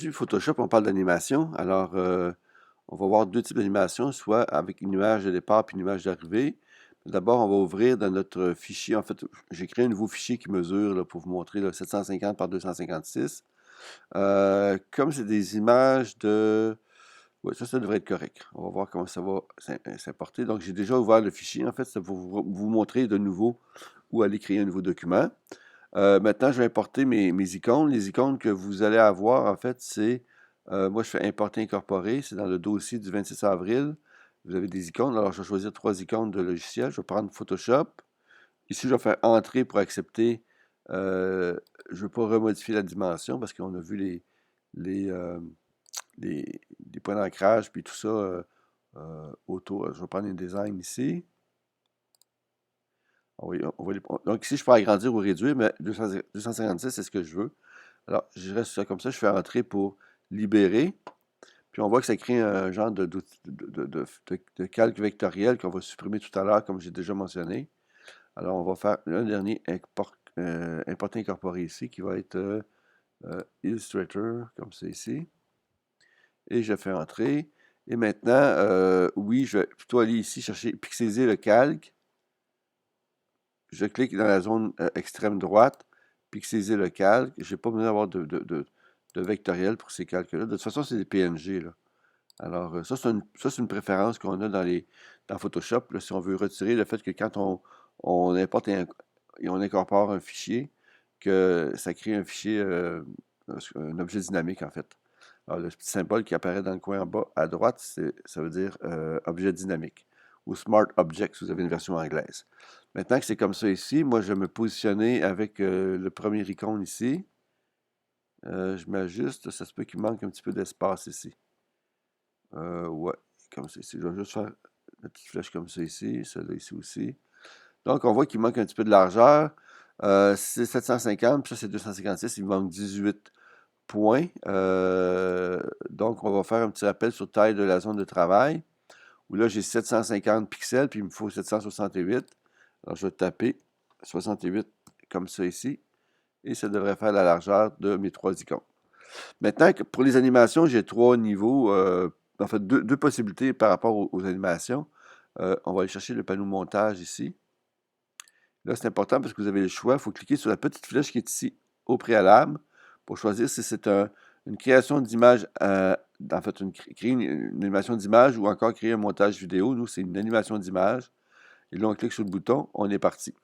aujourd'hui, Photoshop, on parle d'animation. Alors, on va voir deux types d'animation, soit avec une image de départ puis une image d'arrivée. D'abord, on va ouvrir dans notre fichier. En fait, j'ai créé un nouveau fichier qui mesure, là, pour vous montrer, là, 750 par 256. Comme c'est des images de... Oui, ça devrait être correct. On va voir comment ça va s'importer. Donc, j'ai déjà ouvert le fichier. En fait, c'est pour vous montrer de nouveau où aller créer un nouveau document. Maintenant, je vais importer mes icônes. Les icônes que vous allez avoir, en fait, c'est... moi, je fais importer, incorporer. C'est dans le dossier du 26 avril. Vous avez des icônes. Alors, je vais choisir 3 icônes de logiciel. Je vais prendre Photoshop. Ici, je vais faire Entrer pour accepter. Je ne veux pas remodifier la dimension parce qu'on a vu les, euh, les points d'ancrage puis tout ça autour. Je vais prendre un design ici. Donc ici, je peux agrandir ou réduire, mais 256, c'est ce que je veux. Alors, je reste ça comme ça. Je fais entrer pour libérer. Puis on voit que ça crée un genre de calque vectoriel qu'on va supprimer tout à l'heure, comme j'ai déjà mentionné. Alors, on va faire un dernier importer incorporer ici, qui va être Illustrator, comme c'est ici. Et je fais entrer. Et maintenant, oui, je vais plutôt aller ici chercher, pixeliser le calque. Je clique dans la zone extrême droite, pixeliser le calque. Je n'ai pas besoin d'avoir de vectoriel pour ces calques-là. De toute façon, c'est des PNG, là. Alors, ça, c'est une préférence qu'on a dans Photoshop, là, si on veut retirer le fait que quand on importe et on incorpore un fichier, que ça crée un fichier, un objet dynamique, en fait. Alors, le petit symbole qui apparaît dans le coin en bas à droite, ça veut dire objet dynamique, ou Smart Object, si vous avez une version anglaise. Maintenant que c'est comme ça ici, moi, je vais me positionner avec le premier icône ici. Je m'ajuste, ça se peut qu'il manque un petit peu d'espace ici. Ouais, comme ça ici. Je vais juste faire la petite flèche comme ça ici, celle-là ici aussi. Donc, on voit qu'il manque un petit peu de largeur. C'est 750, puis ça, c'est 256. Il manque 18 points. Donc, on va faire un petit rappel sur taille de la zone de travail, où là, j'ai 750 pixels, puis il me faut 768. Alors, je vais taper 68 comme ça ici, et ça devrait faire la largeur de mes trois icônes. Maintenant, pour les animations, j'ai trois niveaux, en fait, deux possibilités par rapport aux animations. On va aller chercher le panneau montage ici. Là, c'est important parce que vous avez le choix. Il faut cliquer sur la petite flèche qui est ici au préalable pour choisir si c'est une création d'image, en fait, créer une animation d'image ou encore créer un montage vidéo. Nous, c'est une animation d'image. Et là, on clique sur le bouton, on est parti.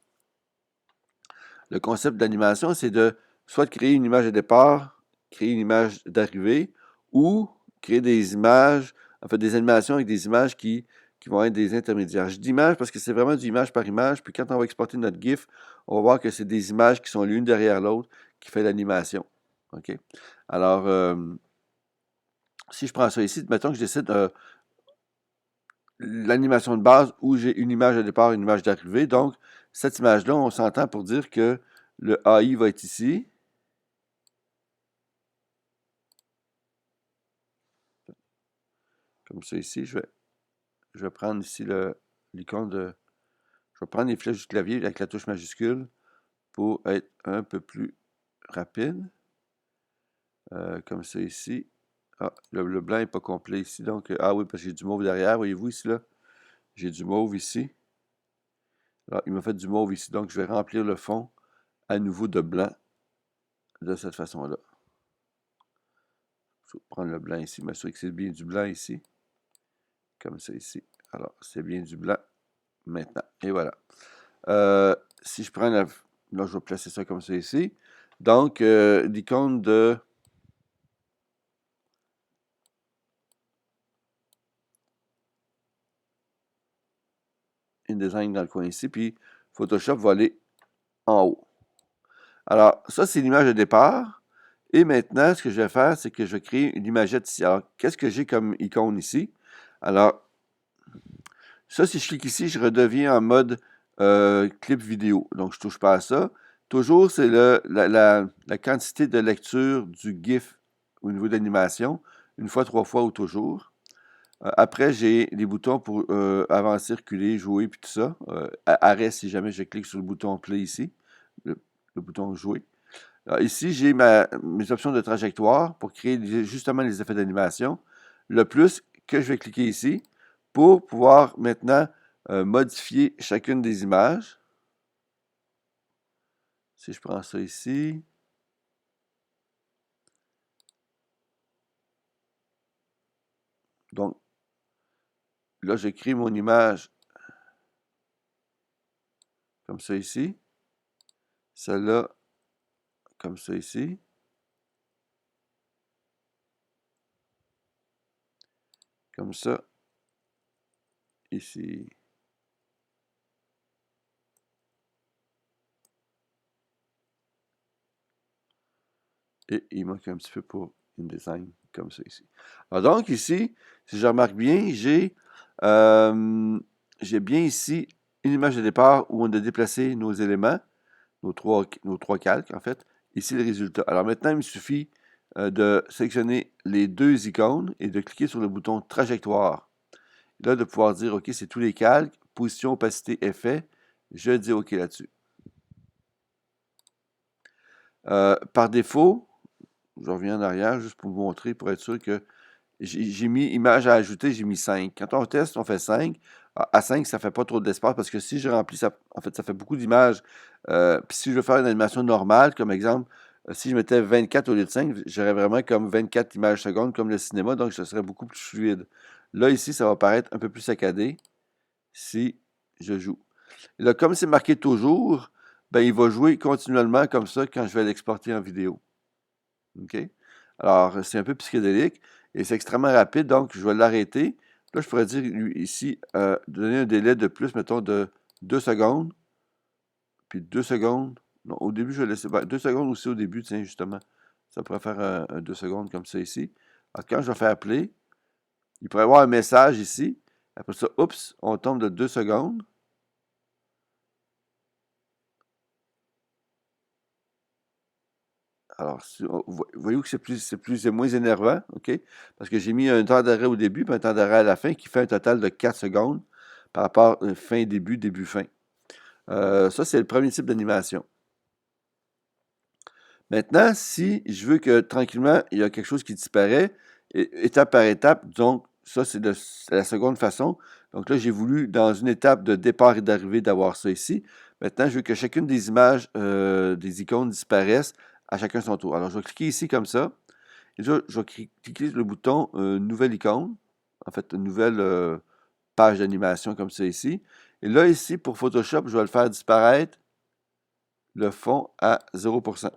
Le concept d'animation, c'est de soit de créer une image de départ, créer une image d'arrivée, ou créer des images, en fait des animations avec des images qui vont être des intermédiaires. Je dis image parce que c'est vraiment du image par image, puis quand on va exporter notre GIF, on va voir que c'est des images qui sont l'une derrière l'autre qui fait l'animation. OK? Alors, si je prends ça ici, mettons que je décide l'animation de base où j'ai une image de départ, une image d'arrivée. Donc, cette image-là, on s'entend pour dire que le AI va être ici. Comme ça ici, je vais prendre ici l'icône de... Je vais prendre les flèches du clavier avec la touche majuscule pour être un peu plus rapide. Comme ça ici. Ah, le blanc n'est pas complet ici. Donc, ah oui, parce que j'ai du mauve derrière. Voyez-vous ici, là? J'ai du mauve ici. Alors, il m'a fait du mauve ici. Donc, je vais remplir le fond à nouveau de blanc de cette façon-là. Je vais prendre le blanc ici, m'assurer que c'est bien du blanc ici. Comme ça ici. Alors, c'est bien du blanc maintenant. Et voilà. Si je prends la... Là, je vais placer ça comme ça ici. Donc, l'icône de... InDesign dans le coin ici, puis Photoshop va aller en haut. Alors, ça, c'est l'image de départ. Et maintenant, ce que je vais faire, c'est que je vais créer une imagette ici. Alors, qu'est-ce que j'ai comme icône ici? Alors, ça, si je clique ici, je redeviens en mode clip vidéo. Donc, je ne touche pas à ça. Toujours, c'est la quantité de lecture du GIF au niveau d'animation. Une fois, trois fois ou toujours. Après, j'ai les boutons pour avancer, reculer, jouer, puis tout ça. Arrêt si jamais je clique sur le bouton play ici, le bouton jouer. Alors, ici, j'ai mes options de trajectoire pour créer justement les effets d'animation. Le plus que je vais cliquer ici pour pouvoir maintenant modifier chacune des images. Si je prends ça ici. Donc, là, j'écris mon image comme ça ici. Celle-là, comme ça ici. Comme ça, ici. Et il manque un petit peu pour InDesign, comme ça ici. Alors donc ici, si je remarque bien, j'ai bien ici une image de départ où on a déplacé nos éléments, nos trois calques en fait. Ici le résultat. Alors maintenant, il me suffit de sélectionner les deux icônes et de cliquer sur le bouton trajectoire. Là, de pouvoir dire, OK, c'est tous les calques, position, opacité, effet. Je dis OK là-dessus. Par défaut, je reviens en arrière juste pour vous montrer, pour être sûr que j'ai mis image à ajouter, j'ai mis 5. Quand on teste, on fait 5. À 5, ça ne fait pas trop d'espace parce que si je remplis ça, en fait, ça fait beaucoup d'images. Puis si je veux faire une animation normale, comme exemple, si je mettais 24 au lieu de 5, j'aurais vraiment comme 24 images secondes comme le cinéma, donc ce serait beaucoup plus fluide. Là, ici, ça va paraître un peu plus saccadé si je joue. Là, comme c'est marqué toujours, ben, il va jouer continuellement comme ça quand je vais l'exporter en vidéo. OK? Alors, c'est un peu psychédélique et c'est extrêmement rapide, donc je vais l'arrêter. Là, je pourrais dire ici, donner un délai de plus, mettons, de 2 secondes, puis 2 secondes. Non, au début, je vais laisser 2 secondes aussi au début, tiens, justement. Ça pourrait faire un 2 secondes comme ça ici. Alors, quand je vais faire play, il pourrait y avoir un message ici. Après ça, oups, on tombe de 2 secondes. Alors, voyez-vous que c'est moins énervant, OK? Parce que j'ai mis un temps d'arrêt au début, puis un temps d'arrêt à la fin, qui fait un total de 4 secondes par rapport à fin, début, début, fin. Ça, c'est le premier type d'animation. Maintenant, si je veux que tranquillement, il y a quelque chose qui disparaît, étape par étape, donc ça, c'est la seconde façon. Donc là, j'ai voulu, dans une étape de départ et d'arrivée, d'avoir ça ici. Maintenant, je veux que chacune des images, des icônes disparaissent à chacun son tour. Alors, je vais cliquer ici comme ça. Et là, je vais cliquer sur le bouton Nouvelle icône. En fait, une nouvelle page d'animation comme ça ici. Et là, ici, pour Photoshop, je vais le faire disparaître le fond à 0%.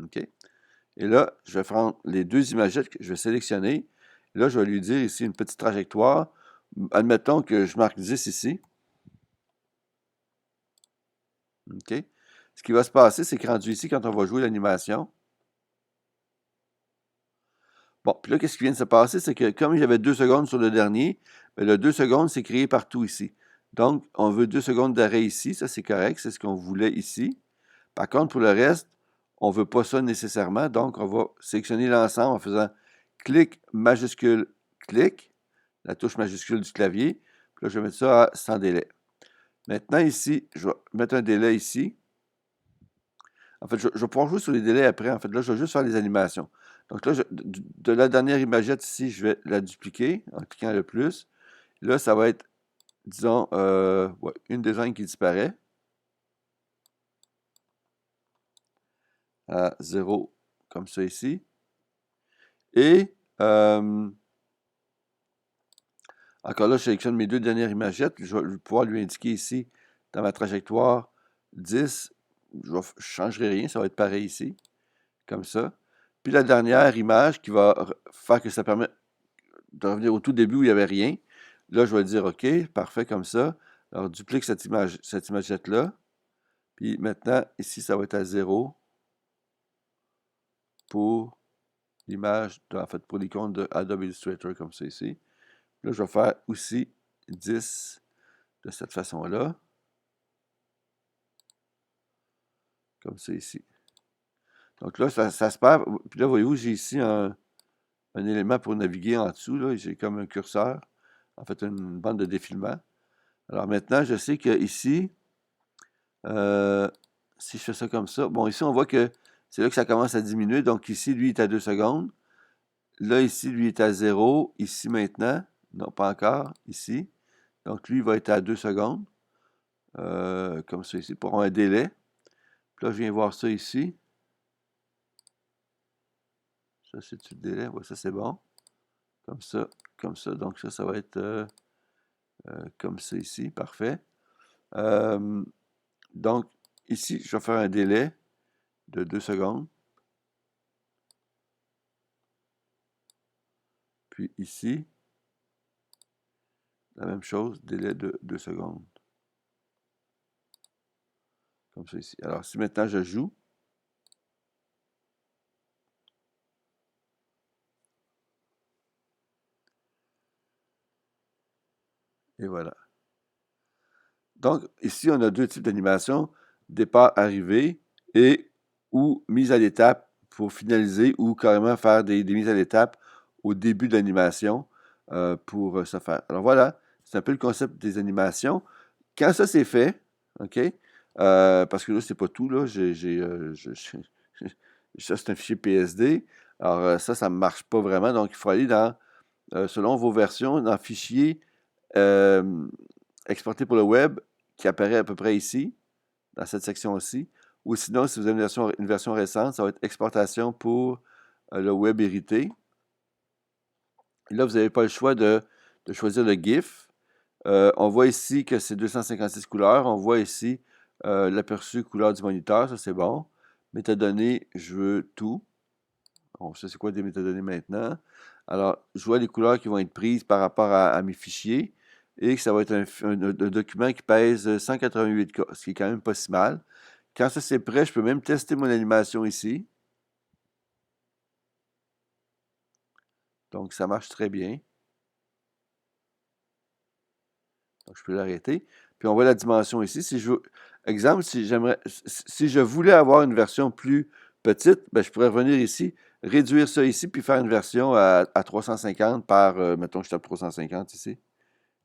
OK. Et là, je vais prendre les deux imagettes que je vais sélectionner. Et là, je vais lui dire ici une petite trajectoire. Admettons que je marque 10 ici. OK. Ce qui va se passer, c'est que rendu ici, quand on va jouer l'animation, bon, puis là, qu'est-ce qui vient de se passer? C'est que comme j'avais 2 secondes sur le dernier, bien, le 2 secondes, c'est créé partout ici. Donc, on veut 2 secondes d'arrêt ici. Ça, c'est correct. C'est ce qu'on voulait ici. Par contre, pour le reste, on ne veut pas ça nécessairement. Donc, on va sélectionner l'ensemble en faisant clic majuscule, clic, la touche majuscule du clavier. Puis là, je vais mettre ça à sans délai. Maintenant, ici, je vais mettre un délai ici. En fait, je vais pouvoir jouer sur les délais après. En fait, là, je vais juste faire les animations. Donc là, de la dernière imagette ici, je vais la dupliquer en cliquant le plus. Là, ça va être, disons, ouais, une des angles qui disparaît à 0, comme ça ici. Et, encore là, je sélectionne mes deux dernières imagettes. Je vais pouvoir lui indiquer ici, dans ma trajectoire, 10. Je ne changerai rien, ça va être pareil ici, comme ça. Puis la dernière image qui va faire que ça permet de revenir au tout début où il n'y avait rien. Là, je vais dire OK, parfait comme ça. Alors, duplique cette imagette-là. Puis maintenant, ici, ça va être à 0 pour l'image, en fait, pour l'icône de Adobe Illustrator, comme ça ici. Là, je vais faire aussi 10 de cette façon-là. Comme ça ici. Donc là, ça se perd. Puis là, voyez-vous, j'ai ici un élément pour naviguer en dessous. J'ai comme un curseur. En fait, une bande de défilement. Alors maintenant, je sais qu'ici, si je fais ça comme ça, bon, ici, on voit que c'est là que ça commence à diminuer. Donc, ici, lui, il est à 2 secondes. Là, ici, lui, il est à 0. Ici, maintenant. Non, pas encore. Ici. Donc, lui, il va être à 2 secondes. Comme ça, ici, pour un délai. Puis là, je viens voir ça ici. Ça, c'est le délai. Ouais, ça, c'est bon. Comme ça, comme ça. Donc, ça va être comme ça ici. Parfait. Donc, ici, je vais faire un délai de 2 secondes. Puis ici, la même chose, délai de 2 secondes. Comme ça ici. Alors, si maintenant je joue, et voilà. Donc, ici, on a deux types d'animation, départ, arrivée, et ou mise à l'étape pour finaliser, ou carrément faire des mises à l'étape au début de l'animation pour se faire. Alors voilà, c'est un peu le concept des animations. Quand ça c'est fait, OK, parce que là, c'est pas tout, là, ça c'est un fichier PSD, alors ça ne marche pas vraiment, donc il faut aller dans, selon vos versions, dans Fichier, exporter pour le web, qui apparaît à peu près ici, dans cette section-ci. Ou sinon, si vous avez une version récente, ça va être exportation pour le web hérité. Et là, vous n'avez pas le choix de choisir le GIF. On voit ici que c'est 256 couleurs. On voit ici l'aperçu couleur du moniteur. Ça, c'est bon. Métadonnées, je veux tout. On sait c'est quoi des métadonnées maintenant. Alors, je vois les couleurs qui vont être prises par rapport à mes fichiers et que ça va être un document qui pèse 188K, ce qui est quand même pas si mal. Quand ça c'est prêt, je peux même tester mon animation ici. Donc, ça marche très bien. Donc, je peux l'arrêter. Puis, on voit la dimension ici. Si je veux, exemple, si je voulais avoir une version plus petite, ben, je pourrais revenir ici, réduire ça ici, puis faire une version à 350 par, mettons que je tape 350 ici.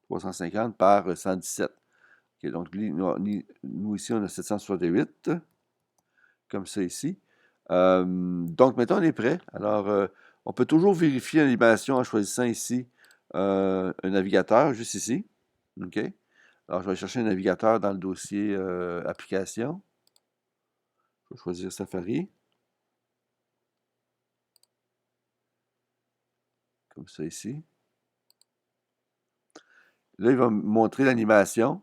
350 par 117. Okay, donc, nous, ici, on a 768, comme ça ici. Donc, maintenant, on est prêt. Alors, on peut toujours vérifier l'animation en choisissant ici un navigateur, juste ici. OK? Alors, je vais chercher un navigateur dans le dossier Application. Je vais choisir Safari. Comme ça ici. Là, il va me montrer l'animation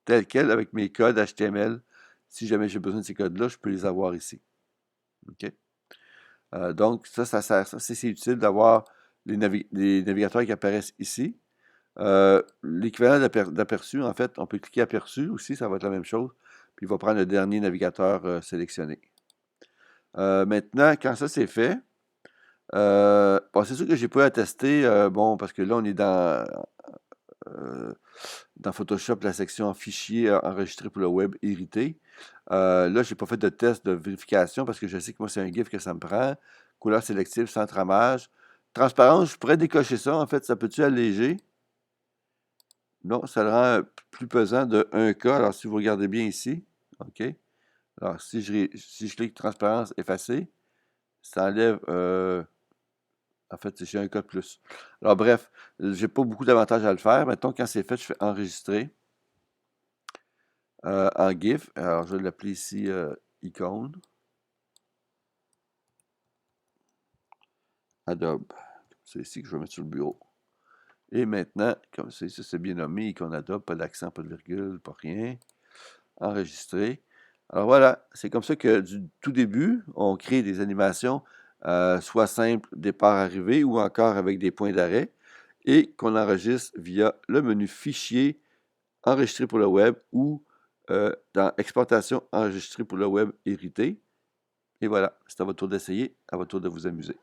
telle qu'elle avec mes codes HTML. Si jamais j'ai besoin de ces codes-là, je peux les avoir ici. OK? Donc, ça sert, c'est utile d'avoir les navigateurs qui apparaissent ici. L'équivalent d'aperçu, en fait, on peut cliquer aperçu aussi, ça va être la même chose. Puis il va prendre le dernier navigateur sélectionné. Maintenant, quand ça c'est fait, bon, c'est sûr que j'ai pas à tester, bon, parce que là, on est dans Photoshop, la section fichier enregistré pour le web hérité. Là, je n'ai pas fait de test de vérification parce que je sais que moi, c'est un GIF que ça me prend. Couleur sélective sans tramage. Transparence, je pourrais décocher ça. En fait, ça peut-tu alléger? Non, ça le rend plus pesant de 1K. Alors, si vous regardez bien ici, OK. Alors, si je clique transparence effacer, ça enlève, en fait, j'ai 1K de plus. Alors, bref, j'ai pas beaucoup d'avantages à le faire. Mettons, quand c'est fait, je fais enregistrer en GIF. Alors, je vais l'appeler ici icône. Adobe. C'est ici que je vais mettre sur le bureau. Et maintenant, comme ça c'est bien nommé, icône Adobe, pas d'accent, pas de virgule, pas rien. Enregistrer. Alors voilà, c'est comme ça que du tout début, on crée des animations, soit simples, départ-arrivée, ou encore avec des points d'arrêt, et qu'on enregistre via le menu Fichier, enregistrer pour le web, ou dans Exportation, enregistrer pour le web, hérité. Et voilà, c'est à votre tour d'essayer, à votre tour de vous amuser.